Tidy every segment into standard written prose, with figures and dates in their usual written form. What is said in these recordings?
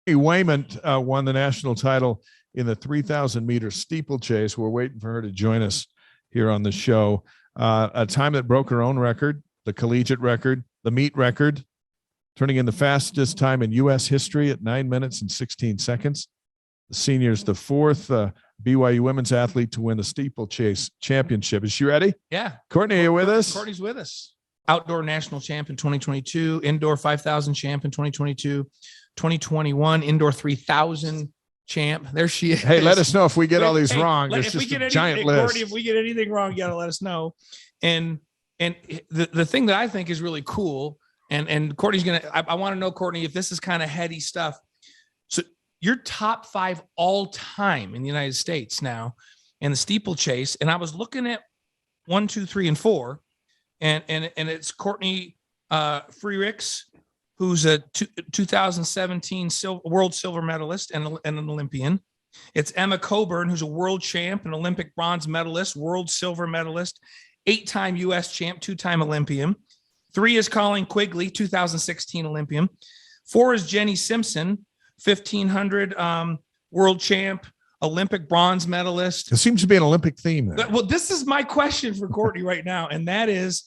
Wayment won the national title in the 3,000 meter steeplechase. We're waiting for her to join us here on the show. A time that broke her own record, the collegiate record, the meet record, turning in the fastest time in U.S. history at 9 minutes and 16 seconds. The senior is the fourth BYU women's athlete to win the steeplechase championship. Is she ready? Yeah. Courtney, are you with us? Courtney's with us. Outdoor national champ in 2022, indoor 5,000 champ in 2022, 2021 indoor 3,000 champ. There she is. Hey, let us know if we get all these wrong. There's just a giant list. Courtney, if we get anything wrong, you got to let us know. And the thing that I think is really cool, and Courtney's I want to know, Courtney, if this is kind of heady stuff. So you're top 5 all time in the United States now in the steeplechase. And I was looking at 1, 2, 3, and 4, and it's Courtney Freerichs, who's a 2017 world silver medalist and an Olympian. It's Emma Coburn, who's a world champ, an Olympic bronze medalist, world silver medalist, 8-time U.S. champ, 2-time Olympian. 3 is Colleen Quigley, 2016 Olympian. 4 is Jenny Simpson, 1,500 world champ, Olympic bronze medalist. There seems to be an Olympic theme there. Well, this is my question for Courtney right now, and that is,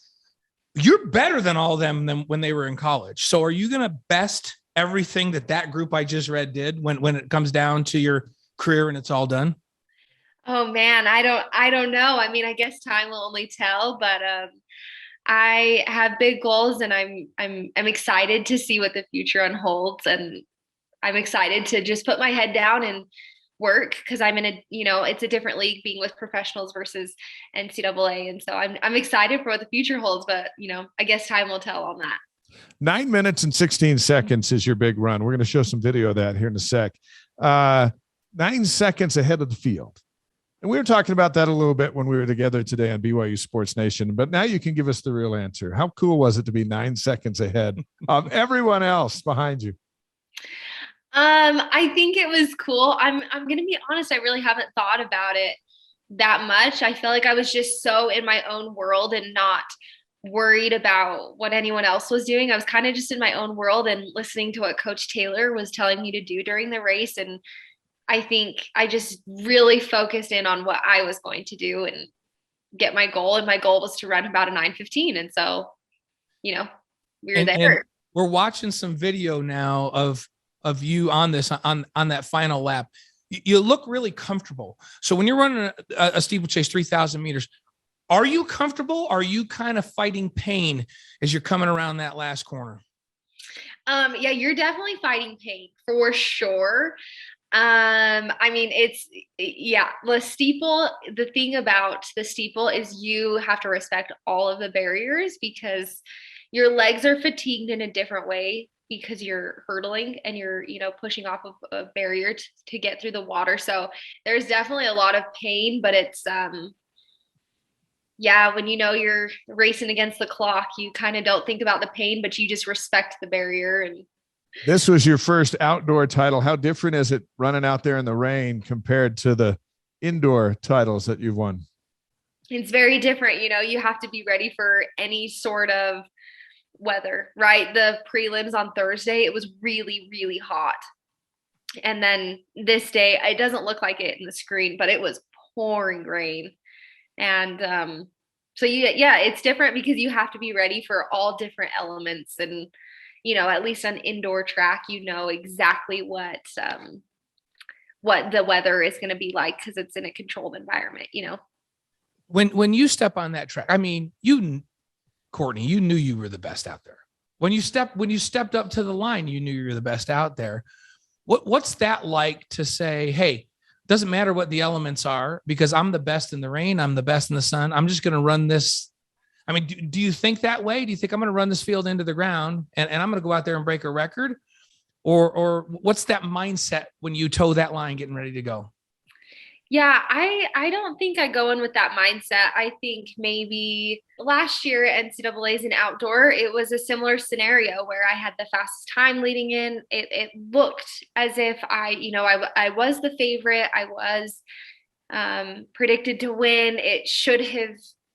you're better than all of them than when they were in college. So are you going to best everything that group I just read did when it comes down to your career and it's all done? Oh man, I don't know. I mean, I guess time will only tell, but I have big goals, and I'm excited to see what the future unholds, and I'm excited to just put my head down and work, because I'm in a, it's a different league being with professionals versus NCAA. And so I'm excited for what the future holds, but I guess time will tell on that. 9 minutes and 16 seconds is your big run. We're going to show some video of that here in a sec. 9 seconds ahead of the field. And we were talking about that a little bit when we were together today on BYU Sports Nation, but now you can give us the real answer. How cool was it to be 9 seconds ahead of everyone else behind you? I think it was cool. I'm going to be honest. I really haven't thought about it that much. I feel like I was just so in my own world and not worried about what anyone else was doing. I was kind of just in my own world and listening to what Coach Taylor was telling me to do during the race. And I think I just really focused in on what I was going to do and get my goal. And my goal was to run about a 9:15. And so, we were there. And we're watching some video now of you on that final lap. You look really comfortable. So when you're running a steeplechase 3,000 meters, are you comfortable? Are you kind of fighting pain as you're coming around that last corner? Yeah, you're definitely fighting pain for sure. I mean, the thing about the steeple is you have to respect all of the barriers, because your legs are fatigued in a different way, because you're hurdling and you're, pushing off of a barrier to get through the water. So there's definitely a lot of pain, but it's, when you're racing against the clock, you kind of don't think about the pain, but you just respect the barrier. And this was your first outdoor title. How different is it running out there in the rain compared to the indoor titles that you've won? It's very different. You have to be ready for any sort of weather, right? The prelims on Thursday, it was really, really hot. And then this day, it doesn't look like it in the screen, but it was pouring rain. And so it's different, because you have to be ready for all different elements. And, at least on indoor track, exactly what the weather is going to be like, because it's in a controlled environment, When you step on that track, I mean, Courtney, you knew you were the best out there. When you stepped up to the line, you knew you were the best out there. What's that like to say, hey, doesn't matter what the elements are, because I'm the best in the rain, I'm the best in the sun, I'm just going to run this. I mean, do you think that way? Do you think I'm going to run this field into the ground and I'm going to go out there and break a record? Or what's that mindset when you toe that line getting ready to go? Yeah, I don't think I go in with that mindset. I think maybe last year at NCAA's in outdoor, it was a similar scenario where I had the fastest time leading in. It looked as if I was the favorite. I was predicted to win. It should have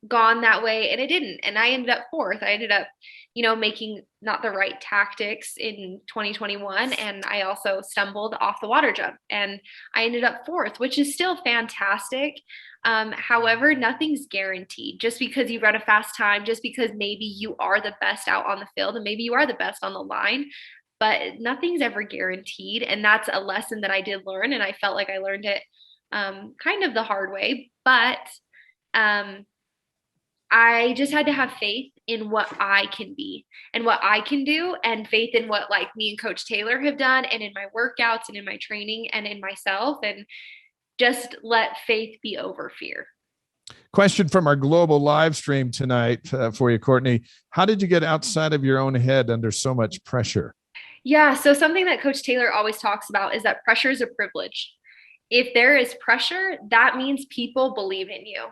gone that way, and it didn't. And I ended up fourth. I ended up, making not the right tactics in 2021. And I also stumbled off the water jump and I ended up fourth, which is still fantastic. However, nothing's guaranteed. Just because you run a fast time, just because maybe you are the best out on the field and maybe you are the best on the line, but nothing's ever guaranteed. And that's a lesson that I did learn. And I felt like I learned it kind of the hard way. But I just had to have faith in what I can be and what I can do, and faith in what like me and Coach Taylor have done, and in my workouts and in my training and in myself, and just let faith be over fear. Question from our global live stream tonight for you, Courtney. How did you get outside of your own head under so much pressure? Yeah, so something that Coach Taylor always talks about is that pressure is a privilege. If there is pressure, that means people believe in you.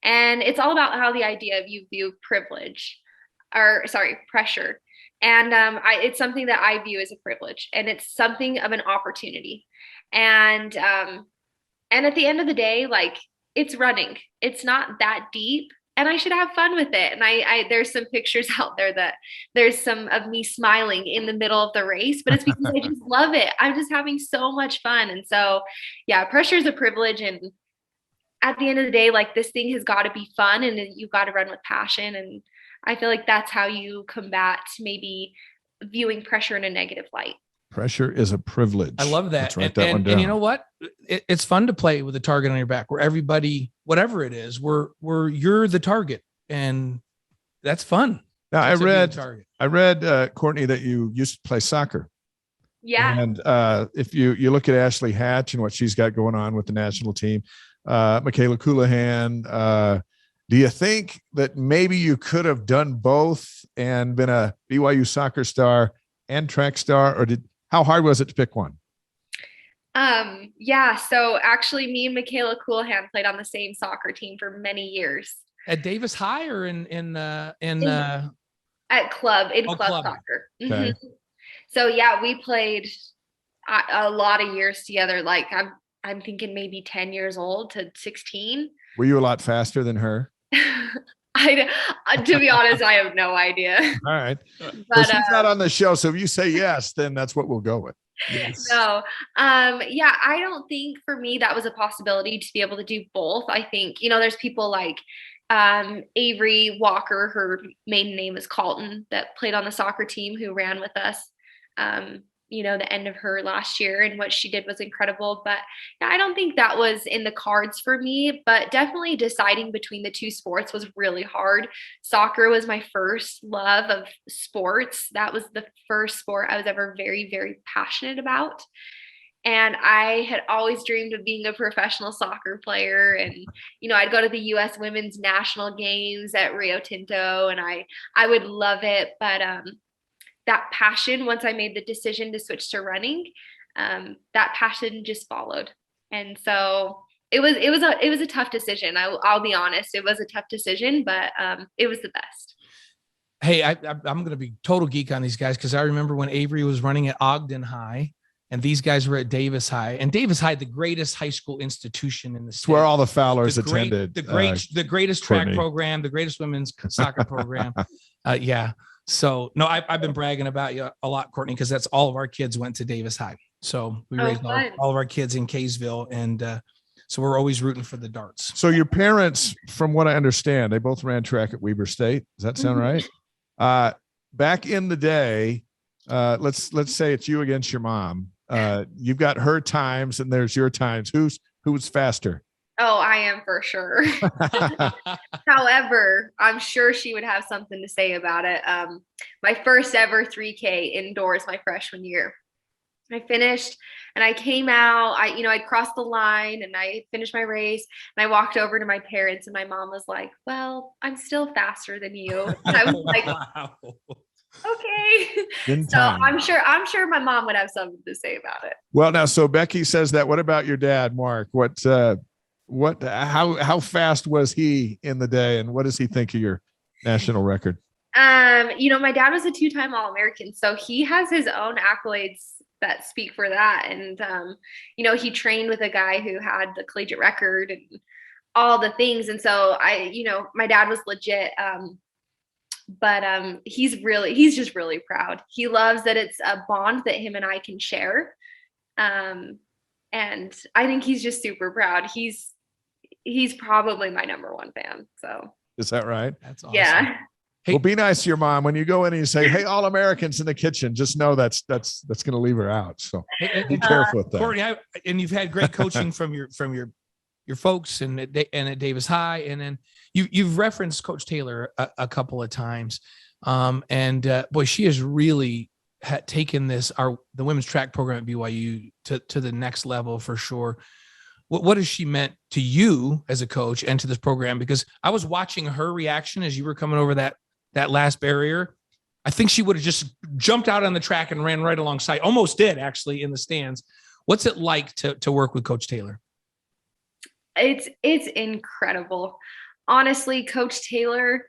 And it's all about how the idea of you view pressure. And it's something that I view as a privilege, and it's something of an opportunity. And at the end of the day, like, it's running. It's not that deep, and I should have fun with it. And I there's some pictures out there that there's some of me smiling in the middle of the race, but it's because I just love it. I'm just having so much fun. And so, yeah, pressure is a privilege. And at the end of the day, like, this thing has got to be fun, and you've got to run with passion. And I feel like that's how you combat maybe viewing pressure in a negative light. Pressure is a privilege. I love that. Let's write that one down. And you know what? It's fun to play with a target on your back, where everybody, whatever it is, you're the target, and that's fun. Now, I read, Courtney, that you used to play soccer. Yeah. And if you look at Ashley Hatch and what she's got going on with the national team, Michaela Coulihan, do you think that maybe you could have done both and been a BYU soccer star and track star, or how hard was it to pick one? Yeah. So actually, me and Michaela Coulihan played on the same soccer team for many years. At Davis High, or in at club soccer. Okay. Mm-hmm. So yeah, we played a lot of years together. Like, I'm thinking maybe 10 years old to 16. Were you a lot faster than her? To be honest, I have no idea. All right. But well, she's not on the show, so if you say yes, then that's what we'll go with. Yes. No. Yeah, I don't think for me that was a possibility to be able to do both. I think, there's people like Avery Walker, her maiden name is Colton, that played on the soccer team, who ran with us. The end of her last year, and what she did was incredible. But yeah, I don't think that was in the cards for me, but definitely deciding between the two sports was really hard. Soccer was my first love of sports. That was the first sport I was ever very, very passionate about. And I had always dreamed of being a professional soccer player. And, I'd go to the U.S. women's national games at Rio Tinto, and I would love it. But, that passion, once I made the decision to switch to running, that passion just followed. And so it was a tough decision. I'll be honest. It was a tough decision, but it was the best. Hey, I'm going to be total geek on these guys, because I remember when Avery was running at Ogden High and these guys were at Davis High, and Davis High, the greatest high school institution in the state. It's where all the Fowlers attended. The greatest track Courtney. Program, the greatest women's soccer program. Yeah. So no, I've been bragging about you a lot, Courtney, because that's all of our kids went to Davis High. So we raised all of our kids in Kaysville, and so we're always rooting for the Darts. So your parents, from what I understand, they both ran track at Weber State. Does that sound right? Back in the day, let's say it's you against your mom. You've got her times and there's your times. Who's faster? Oh, I am for sure. However, I'm sure she would have something to say about it. My first ever 3K indoors my freshman year. I finished and I came out, I crossed the line and I finished my race, and I walked over to my parents, and my mom was like, "Well, I'm still faster than you." And I was like, wow. Okay. So I'm sure my mom would have something to say about it. Well, now, so Becky says that. What about your dad, Mark? How fast was he in the day, and what does he think of your national record? My dad was a 2-time All-American, so he has his own accolades that speak for that. And he trained with a guy who had the collegiate record, and all the things. And so my dad was legit. But he's just really proud. He loves that it's a bond that him and I can share. And I think he's just super proud. He's probably my number one fan. So is that right? That's awesome. Yeah. Hey, well, be nice to your mom when you go in and you say, "Hey, all Americans in the kitchen." Just know that's going to leave her out. So be careful with that. Courtney, and you've had great coaching from your folks and at Davis High, and then you've referenced Coach Taylor a couple of times, and boy, she has really taken the women's track program at BYU to the next level for sure. What has she meant to you as a coach and to this program? Because I was watching her reaction as you were coming over that last barrier. I think she would have just jumped out on the track and ran right alongside. Almost did, actually, in the stands. What's it like to work with Coach Taylor? It's incredible. Honestly, Coach Taylor,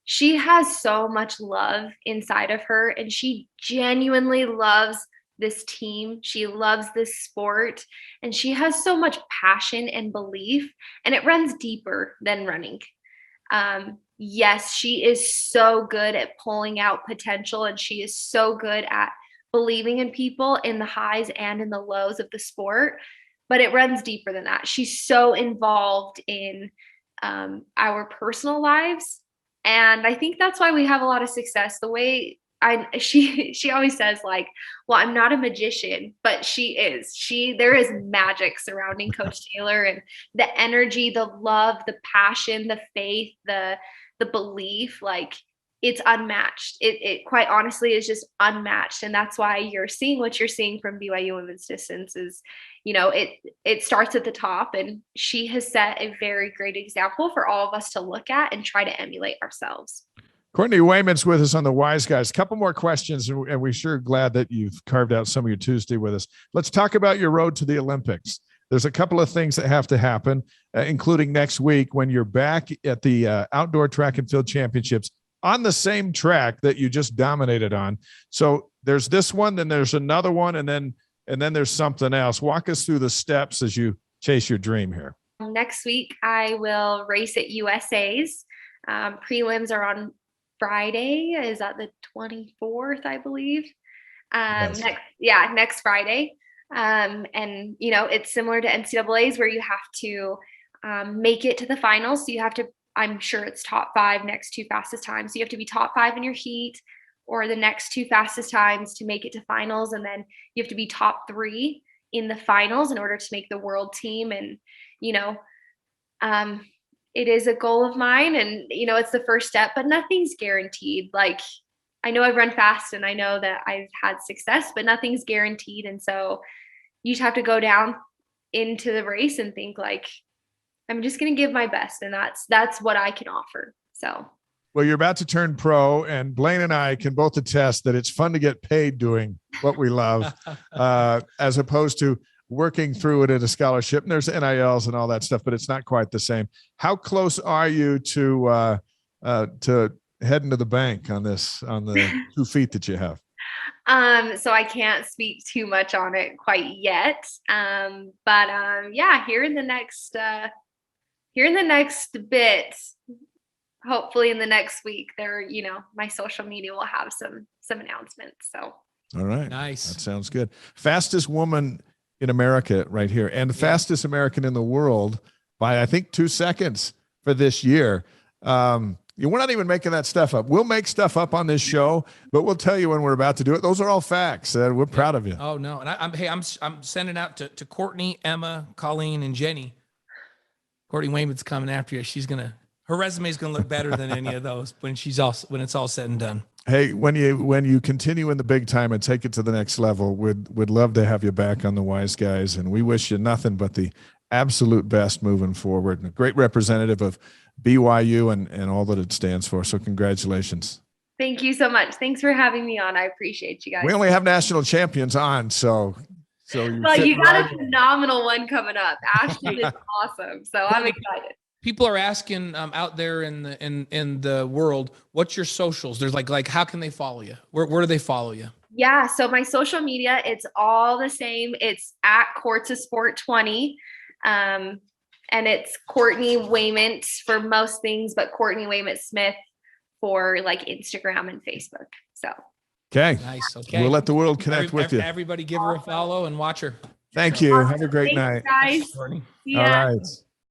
she has so much love inside of her, and she genuinely loves this team. She loves this sport, and she has so much passion and belief, and it runs deeper than running. Yes, she is so good at pulling out potential, and she is so good at believing in people in the highs and in the lows of the sport, but it runs deeper than that. She's so involved in our personal lives, and I think that's why we have a lot of success. The way she always says, like, well, I'm not a magician, but she is. There is magic surrounding Coach Taylor, and the energy, the love, the passion, the faith, the belief, like, it's unmatched. It quite honestly is just unmatched. And that's why you're seeing what you're seeing from BYU women's distance is, it starts at the top, and she has set a very great example for all of us to look at and try to emulate ourselves. Courtney Wayment's with us on the Wise Guys. A couple more questions, and we're sure glad that you've carved out some of your Tuesday with us. Let's talk about your road to the Olympics. There's a couple of things that have to happen, including next week when you're back at the Outdoor Track and Field Championships on the same track that you just dominated on. So there's this one, then there's another one, and then there's something else. Walk us through the steps as you chase your dream here. Next week, I will race at USA's. Prelims are on Friday. Is that the 24th, I believe? Yes. Next Friday. And it's similar to NCAA's where you have to make it to the finals. So you have to, I'm sure it's top 5 next 2 fastest times. So you have to be top 5 in your heat or the next 2 fastest times to make it to finals. And then you have to be top 3 in the finals in order to make the world team. And, it is a goal of mine, and, it's the first step, but nothing's guaranteed. Like, I know I've run fast and I know that I've had success, but nothing's guaranteed. And so you just have to go down into the race and think, like, I'm just going to give my best. And that's what I can offer. So. Well, you're about to turn pro, and Blaine and I can both attest that it's fun to get paid doing what we love, as opposed to working through it at a scholarship. And there's NILs and all that stuff, but it's not quite the same. How close are you to heading to the bank on the 2 feet that you have? So I can't speak too much on it quite yet. Here in the next bit, hopefully in the next week, my social media will have some announcements. So. All right. Nice. That sounds good. Fastest woman in America right here, and the fastest American in the world by, I think, 2 seconds for this year. We're not even making that stuff up. We'll make stuff up on this show, but we'll tell you when we're about to do it. Those are all facts. We're proud of you. Oh no. And I'm sending out to Courtney, Emma, Colleen, and Jenny. Courtney Wayment's coming after you. Her resume is going to look better than any of those when it's all said and done. Hey, when you continue in the big time and take it to the next level, we'd love to have you back on the Wise Guys, and we wish you nothing but the absolute best moving forward. And a great representative of BYU and all that it stands for. So congratulations. Thank you so much. Thanks for having me on. I appreciate you guys. We only have national champions on, so you got a phenomenal one coming up. Ashton is awesome, so I'm excited. People are asking out there in the world, what's your socials? There's like how can they follow you? Where do they follow you? Yeah, so my social media, it's all the same. It's at Courts of Sport 20. And it's Courtney Wayment for most things, but Courtney Wayment Smith for like Instagram and Facebook. So. Okay. Nice. Okay. We'll let the world connect with you. Everybody give her a follow and watch her. Thank you. Have a great night. Guys. Courtney. Yeah. All right.